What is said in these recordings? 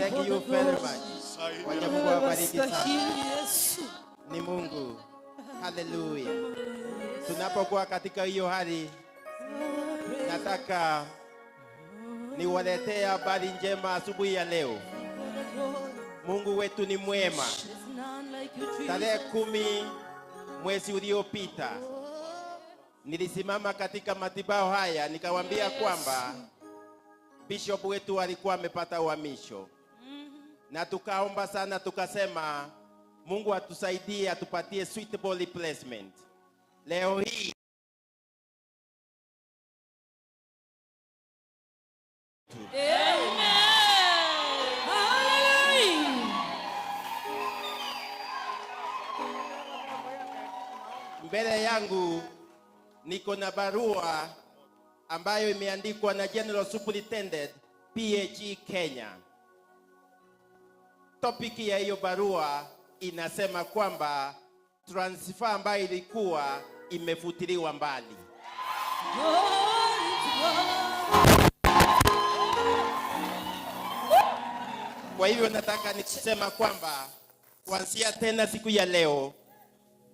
Thank you very much. Wacha Mungu awabariki sana. Ni Mungu. Hallelujah. Tunapokuwa katika hiyo hali, nataka niwaletee habari njema asubuhi ya leo. Mungu wetu ni mwema. Tarehe 10 mwezi uliopita nilisimama katika madhabahu haya nikawaambia kwamba bishop wetu alikuwa amepata uhamisho. Na tukaomba sana, tukasema Mungu atusaidie atupatie suitable replacement. Leo hii mbele yangu niko na barua ambayo imeandikwa na General Superintendent P.A.G Kenya. Topic ya hiyo barua inasema kwamba transfer ambayo ilikuwa imefutiliwa mbali. Kwa hivyo nataka nikusema kwamba kuanzia tena siku ya leo,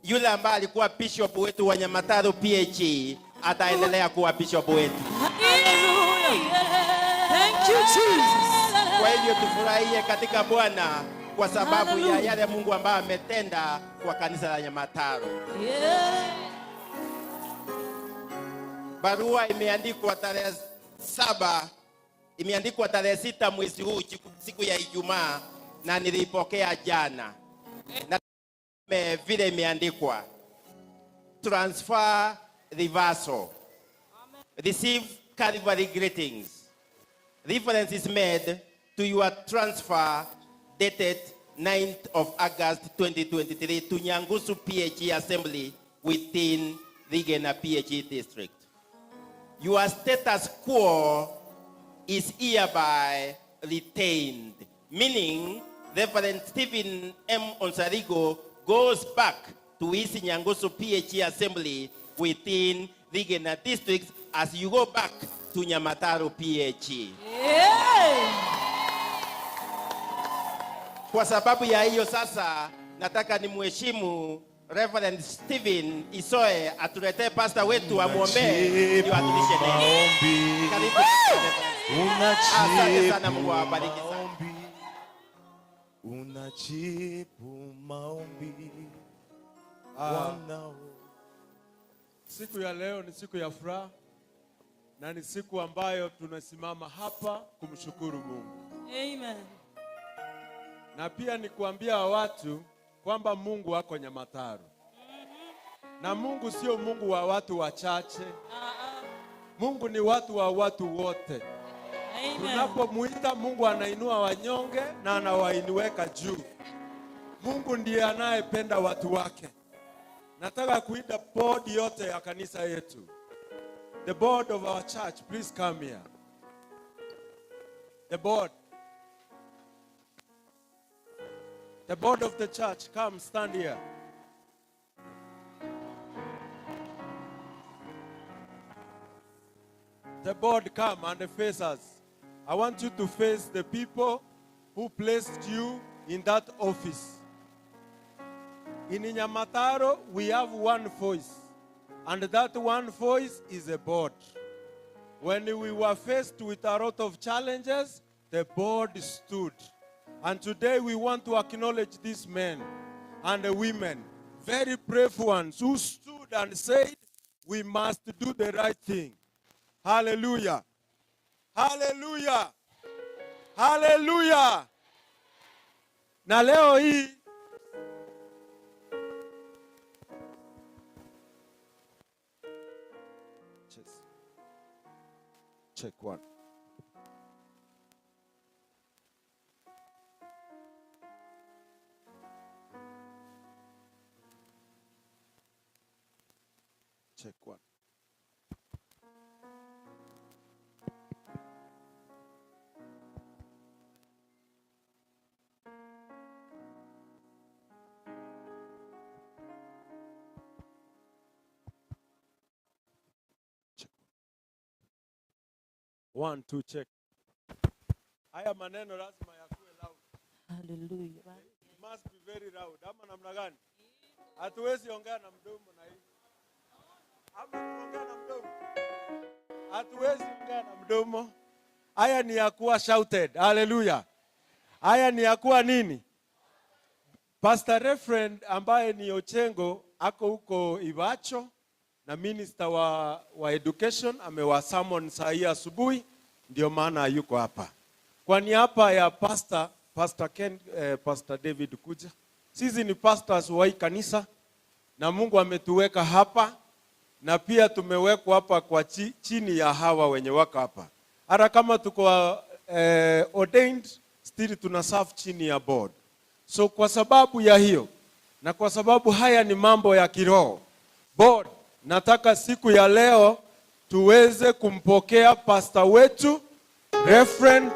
yule ambaye alikuwa bishop wetu wa Nyamataro P.A.G ataendelea kuwa bishop wetu. Thank you, Jesus. Kwa hivyo tufurahie katika Bwana kwa sababu ya yale Mungu ambaye ametenda kwa kanisa la Nyamataro. Barua imeandikwa tarehe 7, imeandikwa tarehe 6 mwezi huu, siku ya Ijumaa, na nilipokea jana. Na vile imeandikwa transfer reversal. Receive Calvary greetings. Reference is made to your transfer dated 9th of August 2023 to Nyangusu P.A.G Assembly within Rigena P.A.G District. Your status quo is hereby retained, meaning Reverend Stephen M. Onsarigo goes back to his Nyangusu P.A.G Assembly within Rigena District as you go back to Nyamataro P.A.G. Kwa sababu ya hiyo sasa nataka nimheshimu Reverend Stephen Isoe atuletee pastor wetu amuombe ndio atulishe neno. Karibu. Asante sana, Mungu awabariki sana. Unajibu maombi. Siku ya leo ni siku ya furaha na ni siku ambayo tunasimama hapa kumshukuru Mungu. Amen. Na pia ni kuambia watu kwamba Mungu wako Nyamataro. Na Mungu sio Mungu wa watu wachache. Mungu ni watu wa watu wote. Tunapomuita Mungu anainua wanyonge na anawainua juu. Mungu ndiye anayependa watu wake. Nataka kuita board yote ya kanisa yetu. The board of our church, please come here. The board. The board of the church, come stand here. The board, come and face us. I want you to face the people who placed you in that office. In Nyamataro, we have one voice, and that one voice is a board. When we were faced with a lot of challenges, the board stood. And today we want to acknowledge these men and the women, very brave ones, who stood and said, we must do the right thing. Hallelujah. Hallelujah. Hallelujah. Na leo hii check one. Check one. Check. 1, 2, check. Haya maneno lazima yakuwe loud. Hallelujah. It must be very loud. Ama namna gani? Hatuwezi ongea na mdomo na hii. Ama tuongea na mdomo. Hatuwezi ongea na mdomo. Haya ni ya kuwa shouted. Hallelujah. Haya ni ya kuwa nini? Pastor Reverend ambaye ni Ochengo ako huko Ibacho na minister wa education amewasamon saa hii asubuhi, ndio maana yuko hapa. Kwa niaba ya Pastor David kuja. Sisi ni pastors wa hii kanisa na Mungu ametuweka hapa na pia tumewekwa hapa kwa chini ya hawa wenye waka hapa. Hata kama tuko ordained, still tuna serve chini ya board. So kwa sababu ya hiyo na kwa sababu haya ni mambo ya kiroho, board, nataka siku ya leo tuweze kumpokea pastor wetu Reverend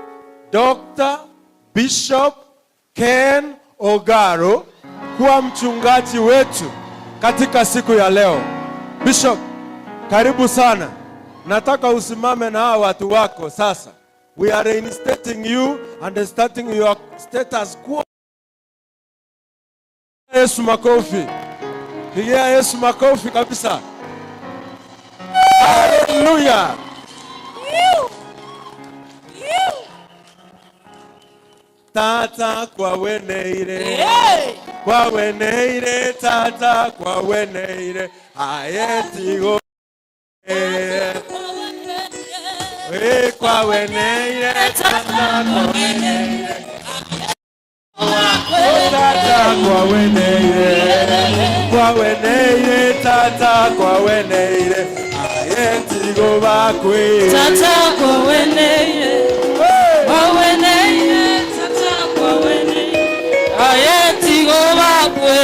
Dr. Bishop Ken Ogaro kuwa mchungaji wetu katika siku ya leo. Bishop, karibu sana. Nataka usimame na hawa watu wako sasa. We are reinstating you and starting your status quo. Yesu makofi. Pigia Yesu makofi kabisa. Hallelujah. Tata kwa weneire. Kwa weneire tata kwa weneire. Ayetigo. Kwa weneire tata kwa weneire. Tata kwa weneire. Kwa weneire tata kwa weneire. Ayetigo bakwe. Tata kwa weneire. Kwa weneire tata kwa weneire. Ayetigo bakwe.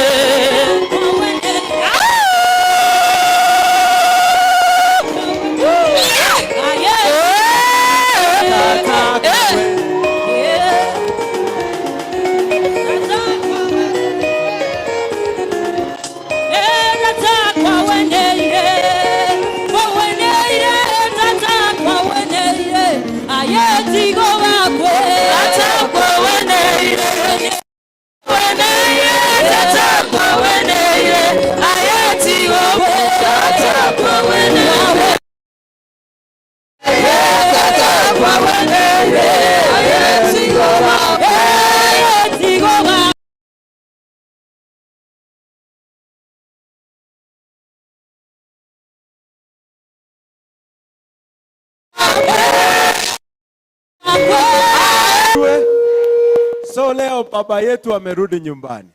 So leo baba yetu amerudi nyumbani.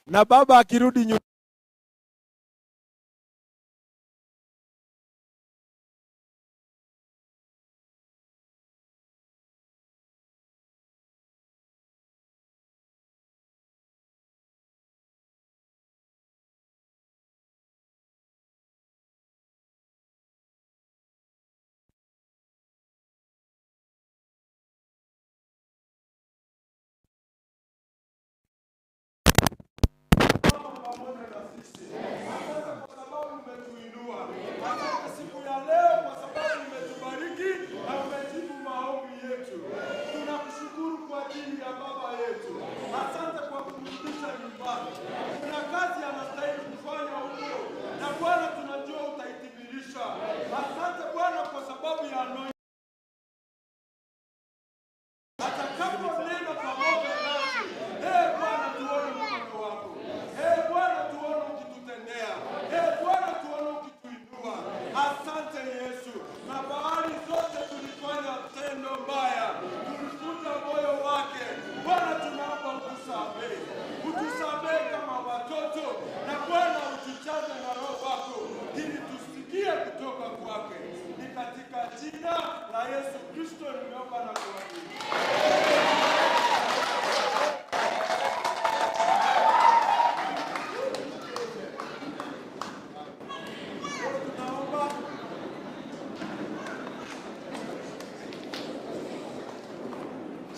Na baba akirudi nyumbani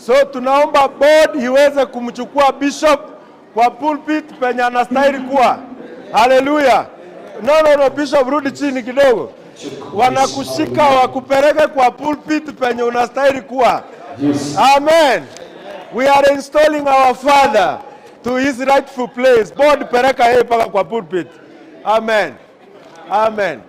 So tunaomba board iweze kumchukua bishop kwa pulpit penye anastahili kuwa. Hallelujah. No, bishop rudi chini kidogo. Wanakushika wakupeleke kwa pulpit penye unastahili kuwa. Amen. We are installing our father to his rightful place. Board pereka yeye paka kwa pulpit. Amen. Amen.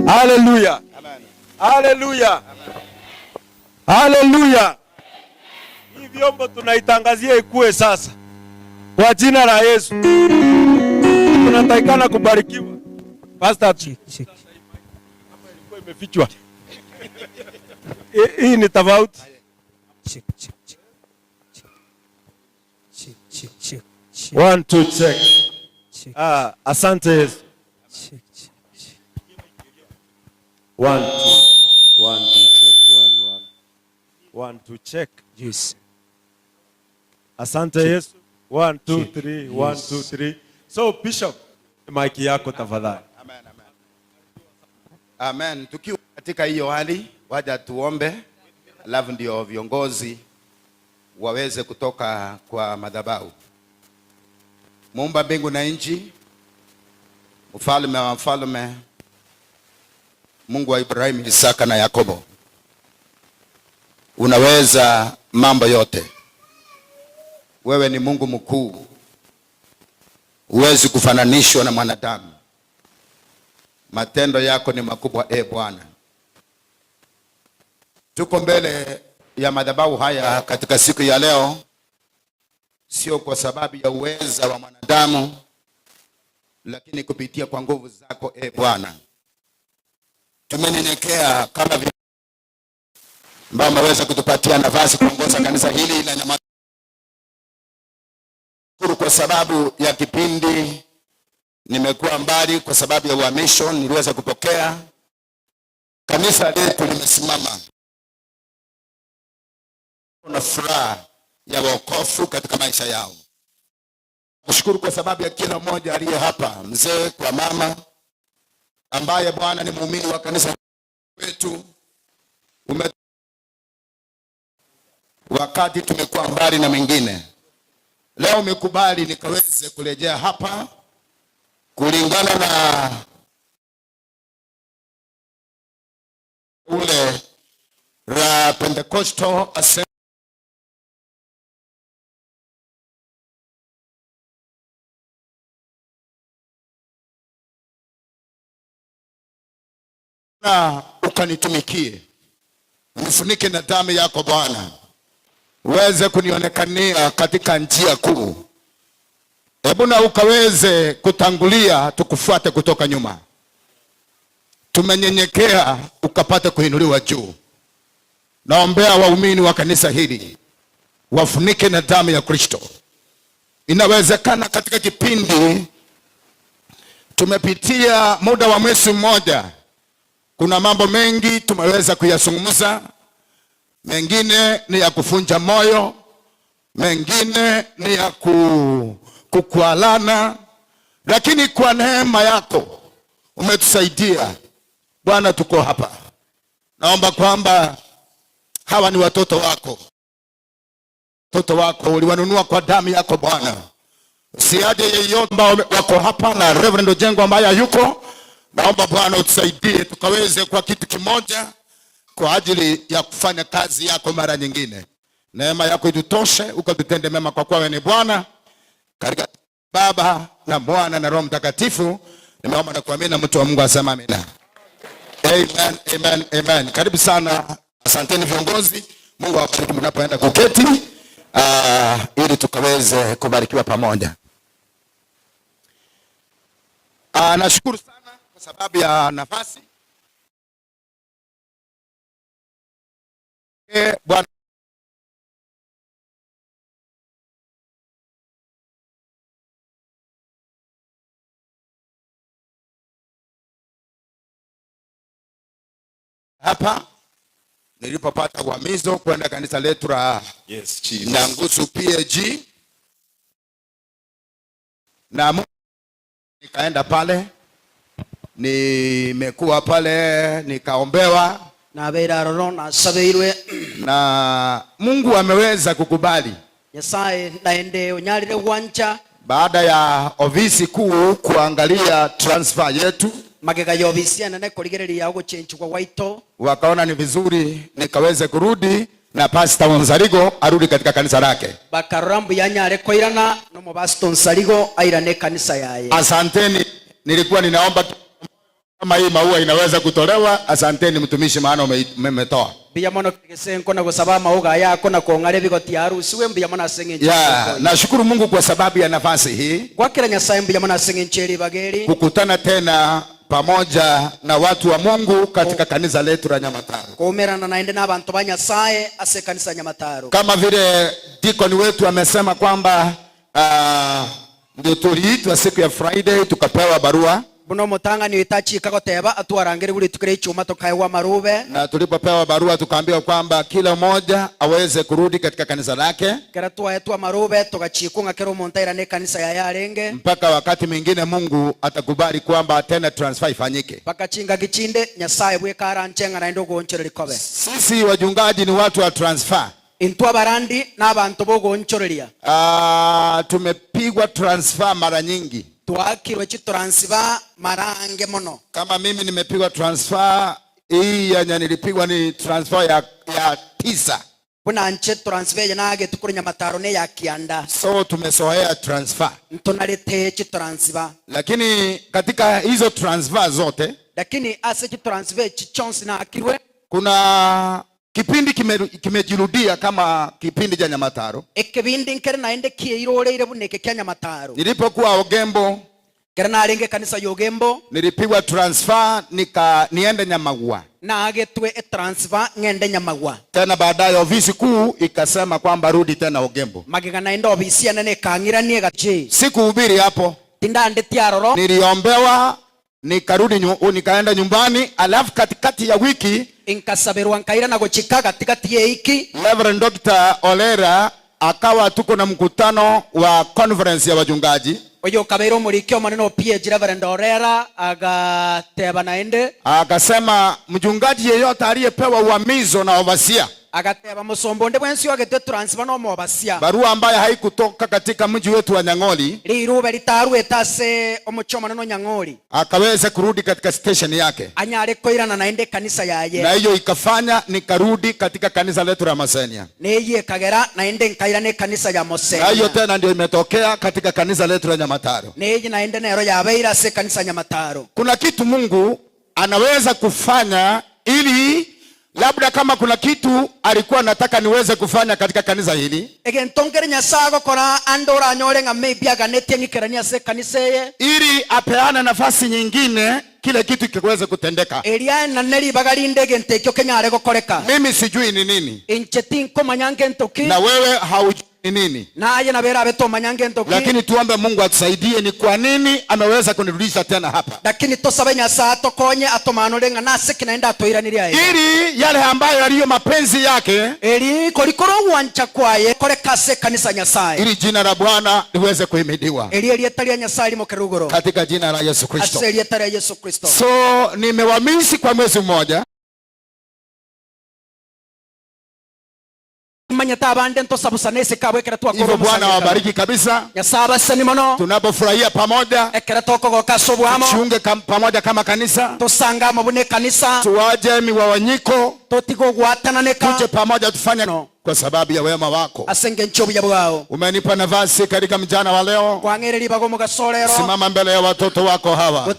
Hallelujah. Amen. Hallelujah. Amen. Hallelujah. Hii vyombo tunaitangazia ikue sasa. Kwa jina la Yesu. Tunatakikana kubarikiwa. Pastor Check. hapa ilikuwa imefichwa. Hii ni tofauti. Check. 1 2 check. Check. Asante Yesu. Check. 1 2 check 1 2 check. Yes. Asante Yesu. 1 2 3 1 2 3. So Bishop, mic yako tafadhali. Amen. Amen. Tukiwa katika hiyo hali, waja tuombe, alafu ndio viongozi waweze kutoka kwa madhabahu. Muumba mbingu na nchi, mfalme wa wafalme, Mungu wa Ibrahimu, Isaka na Yakobo, unaweza mambo yote. Wewe ni Mungu mkuu, huwezi kufananishwa na mwanadamu. Matendo yako ni makubwa, Bwana. Tuko mbele ya madhabahu haya katika siku ya leo, sio kwa sababu ya uweza wa mwanadamu, lakini kupitia kwa nguvu zako, Bwana. Tumenyenyekea kama vile ambao umeweza kutupatia nafasi kuongoza kanisa hili la Nyamataro. Kwa sababu ya kipindi nimekuwa mbali, kwa sababu ya uhamisho niliweza kupokea. Kanisa letu limesimama na furaha ya wokovu katika maisha yao. Nashukuru kwa sababu ya kila mmoja aliye hapa, mzee kwa mama, ambaye Bwana ni muumini wa kanisa wetu. Wakati tumekuwa mbali na mengine, leo umekubali nikaweze kurejea hapa kulingana na ule la Pentecostal Assembly na ukanitumikie. Unifunike na damu yako Bwana, uweze kunionekania katika njia kuu. Hebu na ukaweze kutangulia, tukufuate kutoka nyuma. Tumenyenyekea, ukapate kuinuliwa juu. Naombea waumini wa kanisa hili, wafunike na damu ya Kristo. Inawezekana katika kipindi tumepitia muda wa mwezi mmoja, kuna mambo mengi tumeweza kuyazungumza. Mengine ni ya kufunja moyo, mengine ni ya kukualana, lakini kwa neema yako umetusaidia Bwana. Tuko hapa, naomba kwamba hawa ni watoto wako. Watoto wako uliwanunua kwa damu yako Bwana. Usiaje yeyote ambao wako hapa na Reverend Ojengo ambaye yuko, naomba Bwana utusaidie tukaweze kwa kitu kimoja kwa ajili ya kufanya kazi yako mara nyingine. Neema yako itutoshe, ukatutende mema, kwa kuwa wewe ni Bwana. Katika Baba na Mwana na Roho Mtakatifu nimeomba na kuamini, na mtu wa Mungu asema amina. Amen, amen, amen. Karibu sana. Asanteni viongozi. Mungu awabariki mnapoenda kuketi, ili tukaweze kubarikiwa pamoja. Nashukuru sana kwa sababu ya nafasi. Bwana hapa nilipopata uhamizo kwenda kanisa letu la Nyamataro P.A.G. na nikaenda pale, nimekuwa pale nikaombewa na Mungu ameweza kukubali Nyasaye naende unyalire wancha. Baada ya ofisi kuu kuangalia transfer yetu, magega ya ofisi anane kuligereria guchenjwa waito, wakaona ni vizuri nikaweze kurudi na Pastor Onsarigo arudi katika kanisa lake. Bakarambu yanyare koirana no mo Pastor Onsarigo airane kanisa yaye. Asanteni, nilikuwa ninaomba kama hii maua inaweza kutolewa. Asanteni mtumishi, maana umetoa. Biya mono kisenko na kusaba mauga yako na kuongale bigoti harusi we biya mono asengenje. Nashukuru Mungu kwa sababu ya nafasi hii. Kwa kila Nyasaye biya mono asengenje bageri. Kukutana tena pamoja na watu wa Mungu katika kanisa letu la Nyamataro. Kumerana naende na abantu ba Nyasaye ase kanisa Nyamataro. Kama vile deacon wetu amesema kwamba ndio tuliitwa siku ya Friday tukapewa barua. Buno mutanga ni itachi kakoteba atuarangere guri tukire ichuma tokaewa marube. Na tulipopewa barua tukaambiwa kwamba kila mmoja aweze kurudi katika kanisa lake. Kera tuaetwa marube tukachikunga kero montaira ne kanisa ya yarenge. Mpaka wakati mwingine Mungu atakubali kwamba tena transfer ifanyike. Paka chinga gichinde Nyasaye bwe karancenga na ndo gonchero likobe. Sisi wajungaji ni watu wa transfer. Intwa barandi na abantu bogo nchorolia. Tumepigwa transfer mara nyingi. Tuakirwe chitransfer marange mono. Kama mimi nimepigwa transfer, hii yenye nilipigwa ni transfer ya 9. Buna nche transfer yanage tukuri Nyamataro ne ya kianda. So tumesoea transfer. Ntonalete chitransfer. Lakini katika hizo transfer zote, lakini ase chitransfer chichonsi na akirwe, kuna kipindi kimejirudia kama kipindi cha Nyamataro. Ekibindi nkere naende kiiroleire buneke kya Nyamataro. Nilipokuwa Ogembo, kera narenge kanisa Yogembo, nilipigwa transfer niende Nyamagwa. Na agetwe transfer ngende Nyamagwa. Tena baadaye ofisi kuu ikasema kwamba rudi tena Ogembo. Magega naenda ofisi anane kangiranie gache. Sikuhubiri hapo. Tindande tiaroro. Niliombewa nikaenda nyumbani, alafu katikati ya wiki inkasaberwa nkaira na gochika katikati ya wiki Reverend Dr. Olera akawa tuko na mkutano wa conference ya wajungaji. Oyo kabero murikio maneno P.A.G Reverend Olera agateba naende akasema mjungaji yeyote aliyepewa uhamizo na overseer agateba musombonde bwensi wagete transfer no mobasia. Barua ambayo haikutoka katika mji wetu wa Nyang'oli. Lirube litaru etase omuchoma no Nyang'oli. Akaweza kurudi katika station yake. Anyare koirana naende kanisa yaye. Na hiyo ikafanya nikarudi katika kanisa letu la Masenia. Neye kagera naende nkairane kanisa ya Mosenia. Na hiyo tena ndio imetokea katika kanisa letu la Nyamataro. Neye naende nero ya beira se kanisa Nyamataro. Kuna kitu Mungu anaweza kufanya ili labda kama kuna kitu alikuwa anataka niweze kufanya katika kanisa hili. Egentongere Nyasago kora andora nyore ngame biaga nete ngikerania se kanisa ye. Ili apeane nafasi nyingine kile kitu kiweze kutendeka. Elia na neri bagalinde gentekyo kenyare gokoreka. Mimi sijui ni nini. Inchetin ko manyange ntoki. Na wewe haujui ni nini. Na yeye na bera beto manyange ntoki. Lakini tuombe Mungu atusaidie ni kwa nini ameweza kunirudisha tena hapa. Lakini tosabe Nyasaye atokonye atomanorenga nase kinaenda atoiraniria yeye. Ili yale ambayo yaliyo mapenzi yake, eli kolikoro wancha kwaye koreka se kanisa Nyasaye. Ili jina la Bwana liweze kuhimidiwa. Eli etalia Nyasaye limokerugoro. Katika jina la Yesu Kristo. Aseli etalia Yesu Kristo. So nimewamisi kwa mwezi mmoja. Hivyo Bwana wabariki kabisa. Tunapofurahia pamoja, tuchunge pamoja kama kanisa, tuwaje miwawanyiko, tuje pamoja tufanye kwa sababu ya wema wako. Umenipa nafasi katika mjana wa leo. Simama mbele ya watoto wako hawa.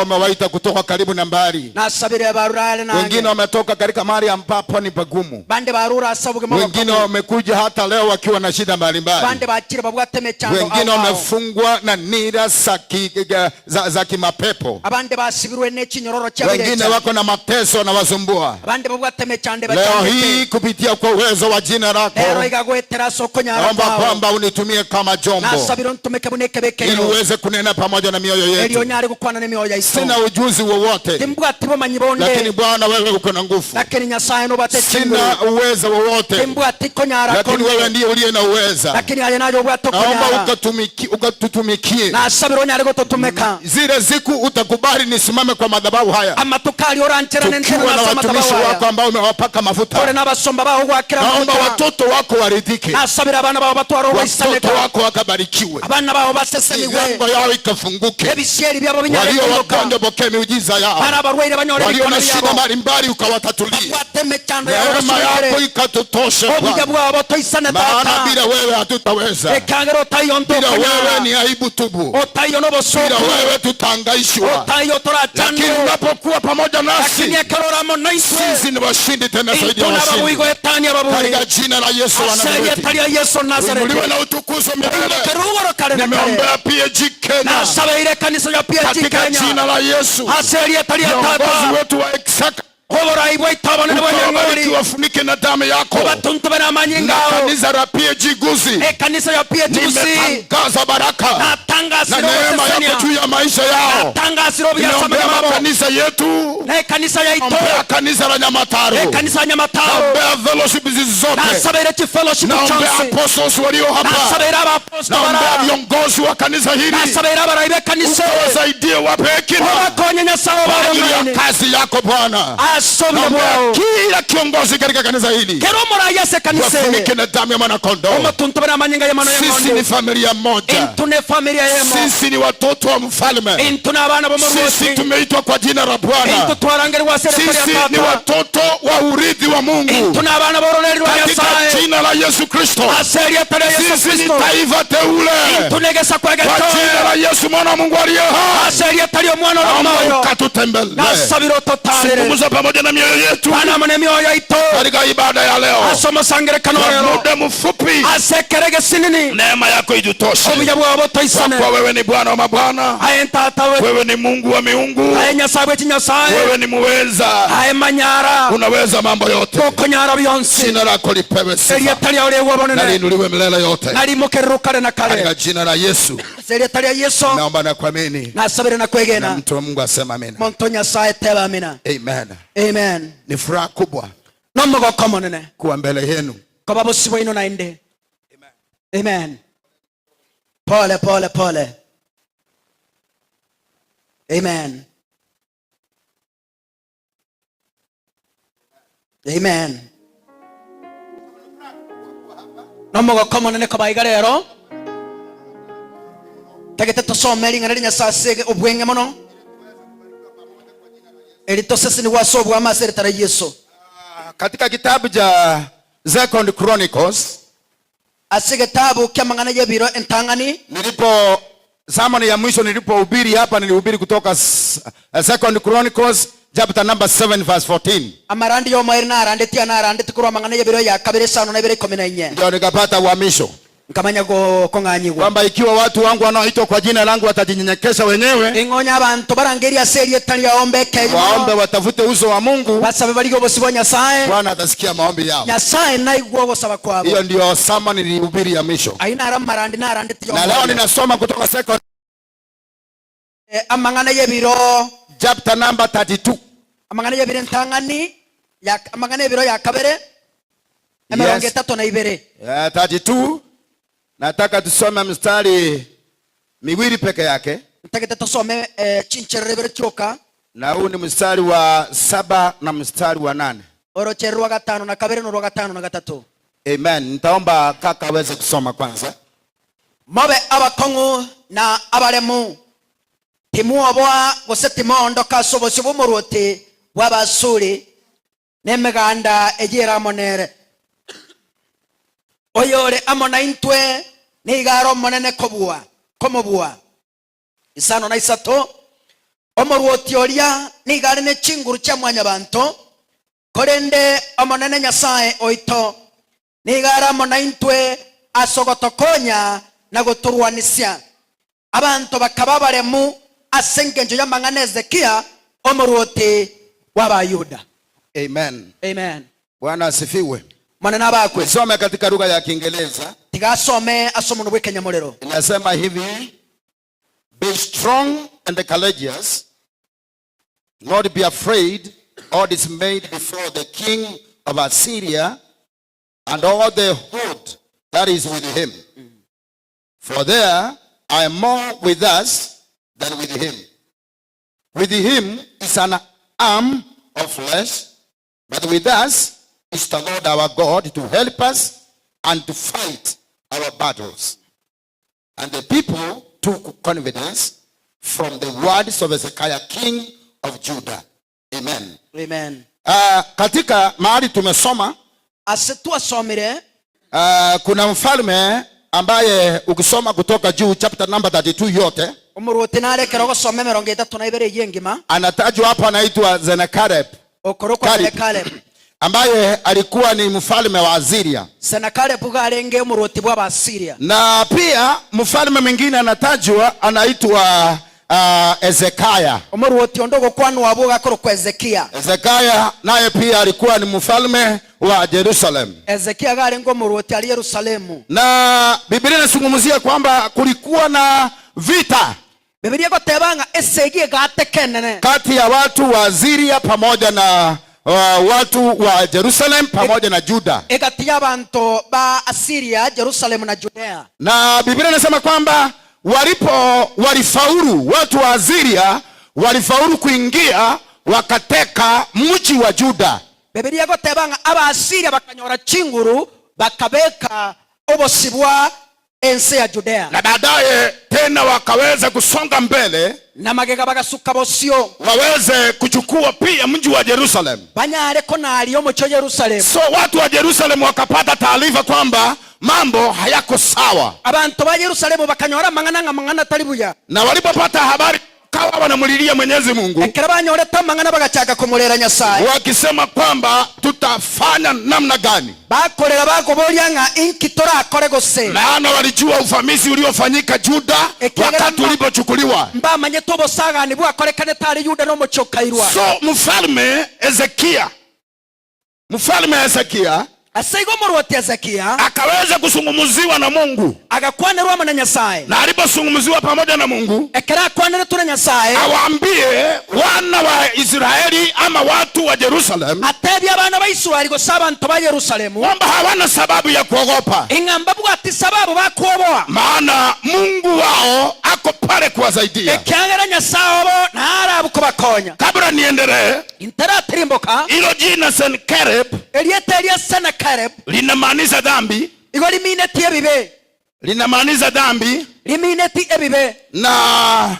Umewaita kutoka karibu na mbali. Wengine wametoka katika mahali ambapo ni pagumu. Wengine wamekuja hata leo wakiwa na shida mbalimbali. Wengine wamefungwa na nira za kimapepo. Wengine wako na mateso na wasumbua. Leo hii kupitia kwa uwezo wa jina lako, naomba kwamba unitumie kama jombo ili uweze kunena pamoja na mioyo yetu. Sina ujuzi wowote, lakini Bwana wewe uko na nguvu. Sina uwezo wowote, lakini wewe ndiye uliye na uweza. Naomba ukatutumikie. Zile siku utakubali nisimame kwa madhabahu haya, tukiwa na watumishi wako ambao umewapaka mafuta, naomba watoto wako waridhike, watoto wako wakabarikiwe, milango yao ikafunguke, walio wagonjwa pokea miujiza yao, walio na shida mbalimbali ukawatatulie, neema yako ikatutoshe Bwana, maana bila wewe hatutaweza, bila wewe ni aibu tubu, bila wewe tutahangaishwa, lakini unapokuwa pamoja nasi sisi ni washindi tena zaidi ya washindi, katika jina la Yesu wa Nazareti. Uinuliwe na utukuzwe milele. Nimeombea P.A.G Kenya katika jina la Yesu, viongozi wetu wa Exaka wafunike na damu yako, na kanisa la P.A.G Guzi nimetangaza baraka na neema yako juu ya maisha yao. Ninaombea makanisa yetu, naombea kanisa la Nyamataro, naombea fellowship zote, naombea apostles walio hapa, naombea viongozi wa kanisa hili, ukawasaidie, wape hekima kwa ajili ya kazi yako Bwana. Naombea kila kiongozi katika kanisa hili, wafunike na damu ya mwana-kondoo. Sisi ni familia moja, sisi ni watoto wa mfalme, sisi tumeitwa kwa jina la Bwana, sisi ni watoto wa urithi wa Mungu katika jina la Yesu Kristo. Sisi ni taifa teule kwa jina la Yesu mwana wa Mungu aliye hai. Naomba ukatutembelee, zungumza pamoja na mioyo yetu katika ibada ya leo. Kwa muda mfupi neema yako itutoshe, kwa wewe ni Bwana wa mabwana, wewe ni Mungu wa miungu, wewe ni muweza, unaweza mambo yote. Jina lako lipewe sifa na liinuliwe milele yote, katika jina la Yesu naomba na kuamini, na mtu wa Mungu asema amina. Amen. Amen. Ni furaha kubwa kuwa mbele yenu. Amen. Pole pole pole. Amen. Amen. Nomugokomo nene kabaiga rero tagete tusome lingana linya sase obwenge mono elito sese ni wasobu ama seretara Yesu katika kitabu cha Second Chronicles, asige kitabu kya mangana ya biro entangani, nilipo zamani ya mwisho nilipohubiri hapa, nilihubiri kutoka Second Chronicles chapter number 7 verse 14. Amarandi yo mairina arande tia na arande tikuru mangana ya biro ya kabere sano na biro 14. Ndio nikapata uhamisho. Nkamanya konganyiwa kwamba ikiwa watu wangu wanaoitwa kwa jina langu watajinyenyekesha wenyewe, ingonya abantu barangeria serie tali yaombe keyo, waombe watafute uso wa Mungu, basabe bali gobosi Nyasaye, Bwana atasikia maombi yao. Nyasaye naigwa gosaba kwabo. Hiyo ndio sama nilihubiri ya misho. Aina aramarandi na arande tia. Na leo ninasoma kutoka second amangana ya biro chapter number 32. Amangana ya biro ntangani ya amangana ya biro ya kabere emeronge 32 32. Nataka tusome mstari miwili peke yake. Nataka tusome chincherere choka. Na huu ni mstari wa 7 na mstari wa 8. Orocherwa 5 na kabere no 5 na 3. Amen. Nitaomba kaka aweze kusoma kwanza. Mabe abakongu na abalemu timuobwa gosetimondo kasobosi bumuruti wabasuri nemeganda ejera monere oyore amona intwe nigaro monene komobua isano na isato omoruoti oria nigare ne chinguru cha mwanya banto korende amonene Nyasaye oito nigara amona intwe asogotokonya na guturwanisia abantu bakaba baremu asengenjo ya mangana Ezekia omoruoti w'Abayuda. Amen. Amen. Bwana asifiwe. Manena bakwe. Soma katika lugha ya Kiingereza. Tigasome asomo no bwekenya molero. Inasema hivi: be strong and courageous, not be afraid or dismayed before the king of Assyria and all the host that is with him. For there I am more with us than with him. With him is an arm of flesh, but with us is the Lord our God to help us and to fight our battles. And the people took confidence from the words of Hezekiah, king of Judah. Amen. Amen. Katika mahali tumesoma kuna mfalme ambaye ukisoma kutoka juu chapter number 32 yote anatajwa hapa, anaitwa Sennacherib ambaye alikuwa ni mfalme wa Asiria. Na pia mfalme mwingine anatajwa anaitwa Hezekiah. Hezekiah naye pia alikuwa ni mfalme wa Jerusalem. Na Biblia inazungumzia kwamba kulikuwa na vita kati ya watu wa Asiria pamoja na watu wa Jerusalem pamoja na Juda. Na Biblia inasema kwamba walifaulu watu wa Asiria walifaulu kuingia wakateka mji wa Juda. Biblia gotebanga abasiria bakanyora chinguru bakabeka obosibwa ense ya Judea. Na baadaye tena wakaweza kusonga mbele na magega bagasuka bosio waweze kuchukua pia mji wa Jerusalem. Banyare ko nali yo mucho Jerusalem. So watu wa Jerusalem wakapata taarifa kwamba mambo hayako sawa. Abantu ba Jerusalem bakanyora mangana talibuya. Na walipopata habari kawa wanamulilia Mwenyezi Mungu, wakisema kwamba tutafanya namna gani. Maana walijua ufamisi uliofanyika Juda wakati ulipochukuliwa. So mfalme Hezekiah akaweza kusungumuziwa na Mungu. Na alipozungumziwa pamoja na Mungu, awaambie wana wa Israeli ama watu wa Jerusalem kwamba hawana sababu ya kuogopa, maana Mungu wao ako pale kuwasaidia. Kabla niendelee, hilo jina Sennacherib linamaanisha dhambi. Linamaanisha dhambi. Na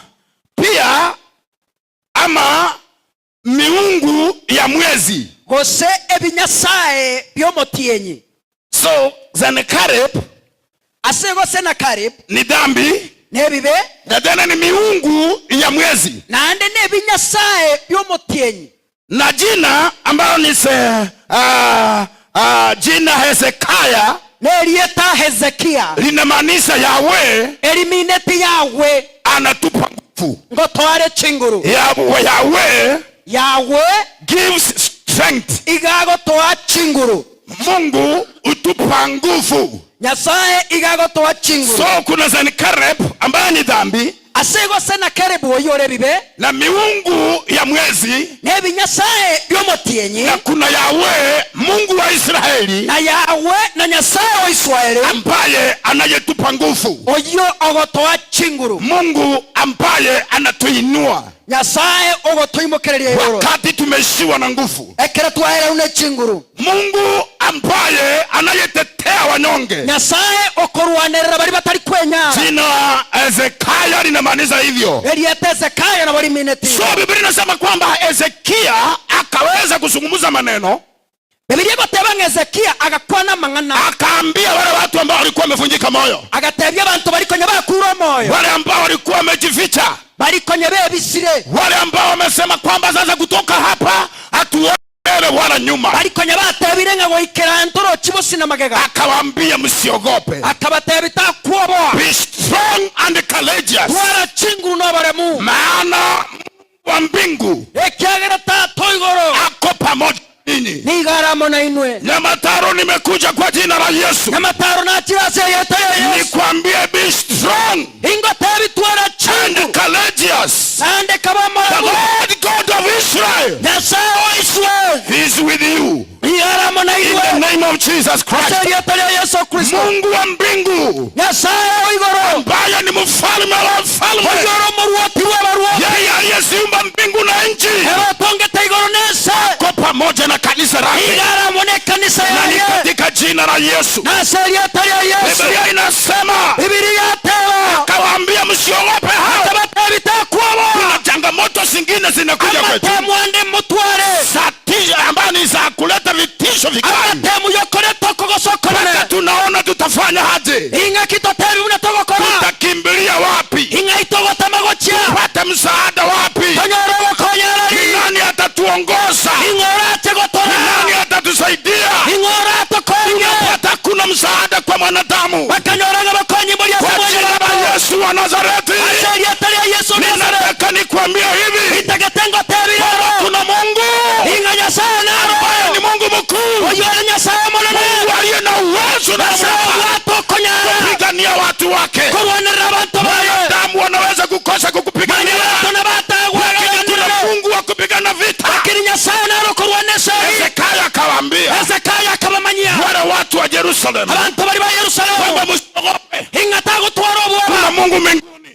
pia ama miungu ya mwezi. So Sennacherib ni dhambi na tena ni miungu ya mwezi. Na jina ambalo ni jina Hezekiah linamaanisha Yahweh anatupa nguvu. Yahweh gives strength. Mungu utupa nguvu. So kuna Sennacherib ambaye ni dhambi na miungu ya mwezi, na kuna Yahweh Mungu wa Israeli ambaye anayetupa nguvu. Mungu ambaye anatuinua wakati tumeshiwa na nguvu. Mungu ambaye anayetetea wanyonge. Jina Hezekiah linamaanisha hivyo. So Biblia inasema kwamba Hezekiah akaweza kuzungumza maneno. Akaambia wale watu ambao walikuwa wamevunjika moyo, wale ambao walikuwa wamejificha, wale ambao wamesema kwamba sasa kutoka hapa hatuone wala nyuma, akawaambia msiogope, be strong and courageous, maana wa mbingu ako pamoja ninyi. Nyamataro, nimekuja kwa jina la Yesu nikwambie be strong and courageous. The Lord God of Israel is with you. In the name of Jesus Christ. Mungu wa mbingu ambaye ni mfalme wa mfalme, yeye aliyeziumba mbingu na nchi, ako pamoja na kanisa lake, na ni katika jina la Yesu. Biblia inasema, akawaambia msiogope hao, kuna changamoto zingine zinakuja kwetu ambayo ni za kuleta vitisho vikali. Tunaona tutafanya aje? Tutakimbilia wapi? Tupate msaada wapi? Ni nani atatuongoza? Ni nani atatusaidia? Unapata kuna msaada kwa mwanadamu. Kwa jina la Yesu wa Nazareti, ninataka nikwambie hivi, kuna Mungu ambaye ni Mungu mkuu, Mungu aliye na uwezo na kupigania watu wake. Wanadamu wanaweza kukosa kukupigania, lakini kuna Mungu wa kupigana vita. Hezekia akawaambia wale watu wa Yerusalemu kwamba msiogope, kuna Mungu mbinguni,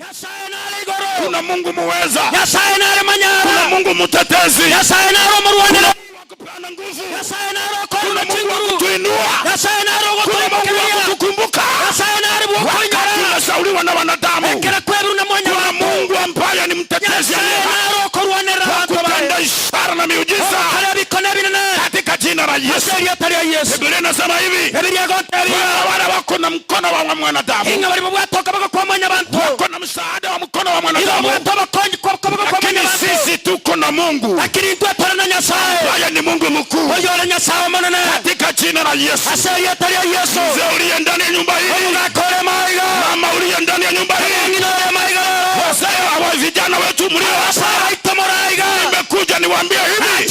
kuna Mungu muweza, kuna Mungu mtetezi, kuna nguvu, kuna Mungu wa kutuinua, kuna Mungu wa kutukumbuka wakati tunashauriwa na wanadamu. Kuna Mungu ambaye ni mtetezi wa kutenda ishara na miujiza katika jina la Yesu. Biblia inasema hivi, wale wako na mkono wa mwanadamu, wako na msaada wa mkono wa mwanadamu, lakini sisi tuko na Mungu ambaye ni Mungu mkuu katika jina la Yesu. Mzee uliye ndani ya nyumba hii, mama uliye ndani ya nyumba hii, wazee wa vijana wetu mlio hapa, nimekuja niwaambie hivi,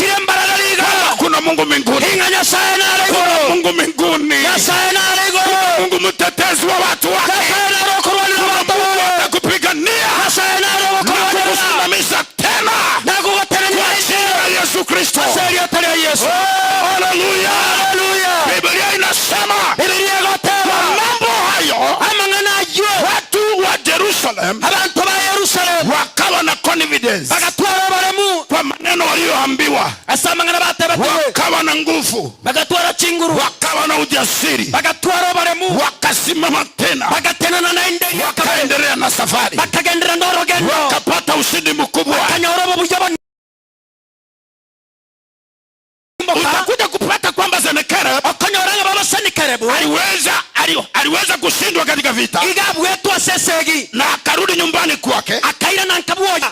kuna Mungu mbinguni, kuna Mungu mbinguni, kuna Mungu mtetezi wa watu wake, kuna Mungu atakupigania na kukusimamisha tena kwa jina la Yesu Kristo. Haleluya. Biblia inasema kwa mambo hayo watu wa Jerusalem wakawa na confidence kwa maneno walioambiwa, wakawa na nguvu, wakawa na ujasiri, wakasimama tena, wakaendelea na safari, wakapata ushindi mkubwa. Utakuja kupata kwamba Senakeribu aliweza kushindwa katika vita na akarudi nyumbani kwake,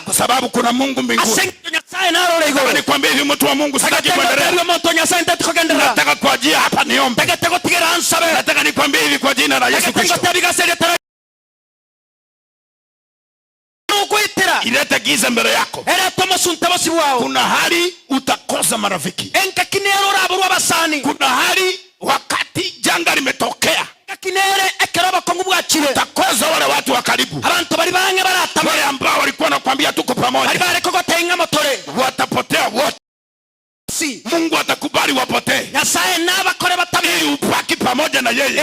kwa sababu kuna Mungu mbinguni. Nikwambie hivi, mtu wa Mungu, sitaki kuendelea, nataka kwa ajili hapa niombe. Nataka nikwambie hivi kwa jina la Yesu Kristo, ilete giza mbele yako. Kuna hali utakosa marafiki, kuna hali wakati janga limetokea utakosa wale watu wa karibu, wale ambao walikuwa nakwambia tuko pamoja, watapotea wote. Mungu atakubali wapotee ili upaki pamoja na yeye,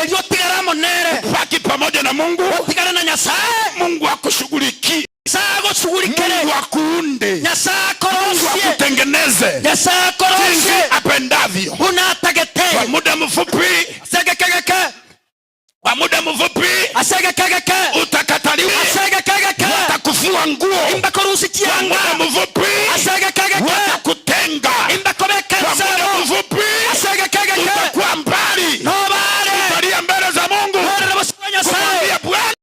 upaki pamoja na Mungu. Mungu akushughulikie, Mungu akuunde, Mungu akutengeneze jinsi apendavyo. Kwa muda mfupi utakataliwa, watakufua nguo. Kwa muda mfupi watakutenga. Kwa muda mfupi utakuwa mbali, utalia mbele za Mungu kumwambia Bwana,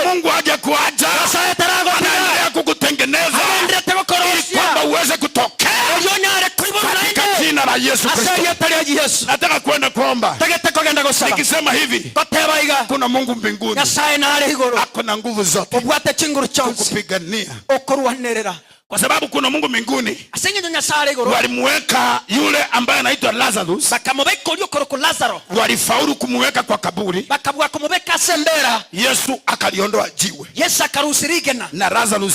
Mungu aje kuaja, anaendelea kukutengeneza ili kwamba uweze kutokea katika jina la Yesu Kristo. Nataka kwenda kuomba nikisema hivi, kuna Mungu mbinguni, ako na nguvu zote kukupigania, kwa sababu kuna Mungu mbinguni. Walimweka yule ambaye anaitwa Lazarus, walifaulu kumweka kwa kaburi. Yesu akaliondoa jiwe na Lazarus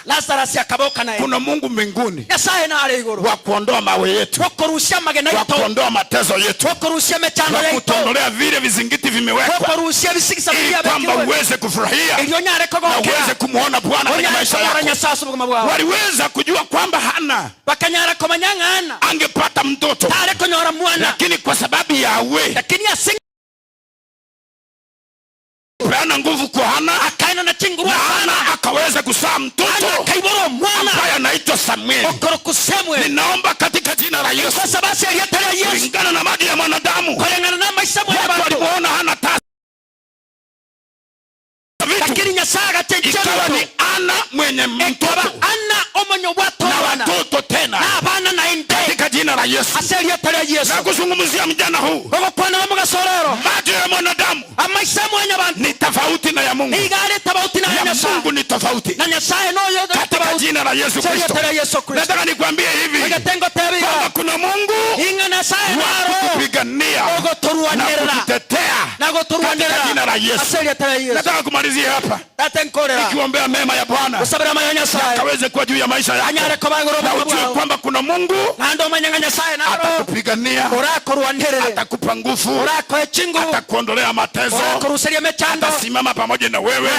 Lazarus akaboka naye. Kuna Mungu mbinguni Nyasaye na ali iguru wa kuondoa mawe yetu, wa kurushia magena yetu, wa kuondoa mateso yetu, wa kurushia mechano yetu, wa kutondolea vile vizingiti vimewekwa, wa kurushia visigisa vya kwamba uweze kufurahia na uweze kumuona Bwana katika maisha yako. Waliweza kujua kwamba Hana bakanyara komanyangana angepata mtoto, lakini kwa sababu ya Yahweh peana nguvu kwa Hana, akaina na chinguru Hana akaweza kuzaa mtoto ambaye anaitwa Samuel. Ninaomba katika jina la Yesu, kulingana na maadili ya mwanadamu, walimuona Hana ikawa ni Ana mwenye mtoto na watoto tena katika jina la Yesu. Na kuzungumzia mjana huu, macho ya mwanadamu ni tofauti na ya Mungu, ya Mungu ni tofauti katika jina la Yesu Kristo. Nataka nikwambie hivi kwamba kuna Mungu wa kupigania na kutetea katika jina la Yesu. Nataka kumalizia hapa nikiombea mema ya Bwana akaweze kuwa juu ya maisha yako, na ujue kwamba kuna Mungu atakupigania, atakupa nguvu, atakuondolea mateso, atasimama pamoja na wewe,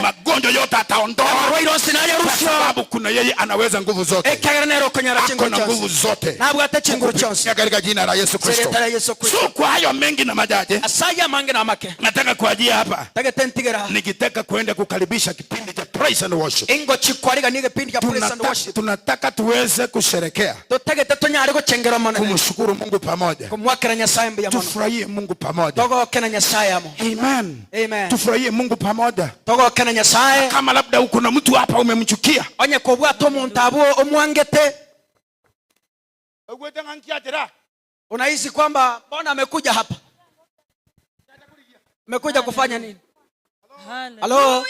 magonjwa yote ataondoa, kwa sababu kuna yeye anaweza nguvu zote, ako na nguvu zote katika jina la Yesu Kristo. So kwa hayo mengi na majaje, nataka kuajia hapa nikitaka kuenda kukaribisha kipindi cha praise and worship. Tunataka tuweze kusherekea, kumshukuru Mungu pamoja, tufurahie Mungu pamoja. Amen. Tufurahie Mungu pamoja. Kama labda uko na mtu hapa umemchukia, unahisi kwamba mbona amekuja hapa, amekuja kufanya nini? Halo,